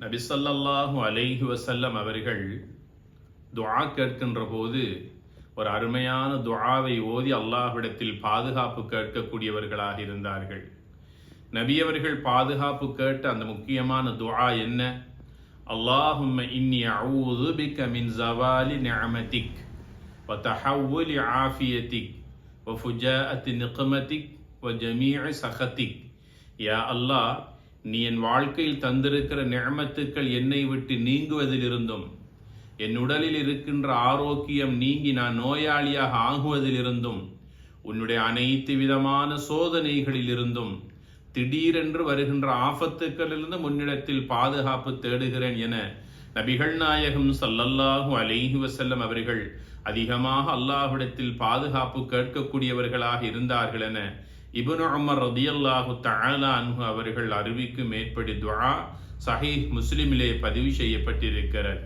நபி ஸல்லல்லாஹு அலைஹி வஸல்லம் அவர்கள் துஆ கேட்கின்ற போது ஒரு அருமையான துஆவை ஓதி அல்லாஹ்விடத்தில் பாதுகாப்பு கேட்கக்கூடியவர்களாக இருந்தார்கள். நபி அவர்கள் பாதுகாப்பு கேட்ட அந்த முக்கியமான துஆ என்ன? அல்லாஹும்ம இன்னி அஊது பிக மின் ஸவாலி நிஅமதிக் வ தஹவ்வுலி ஆஃபியதிக் வ ஃபுஜாஅத்தி நிக்மதிக் வ ஜமீஇ சഖதிக். யா அல்லாஹ், நீ என் வாழ்க்கையில் தந்திருக்கிற நிஅமத்துக்கள் என்னை விட்டு நீங்குவதிலிருந்தும், என் உடலில் இருக்கின்ற ஆரோக்கியம் நீங்கி நான் நோயாளியாக ஆகுவதிலிருந்தும், உன்னுடைய அனைத்து விதமான சோதனைகளிலிருந்தும், திடீரென்று வருகின்ற ஆபத்துக்களிலிருந்து முன்னிடத்தில் பாதுகாப்பு தேடுகிறேன் என நபிகள் நாயகம் ஸல்லல்லாஹு அலைஹி வஸல்லம் அவர்கள் அதிகமாக அல்லாஹ்விடத்தில் பாதுகாப்பு கேட்கக்கூடியவர்களாக இருந்தார்கள் என இப்னு உமர் ரலியல்லாஹு தஆலா அன்ஹு அவர்கள் அறிவிக்கும் மேற்படி துஆ சஹீஹ் முஸ்லிமிலே பதிவு செய்யப்பட்டிருக்கிறது.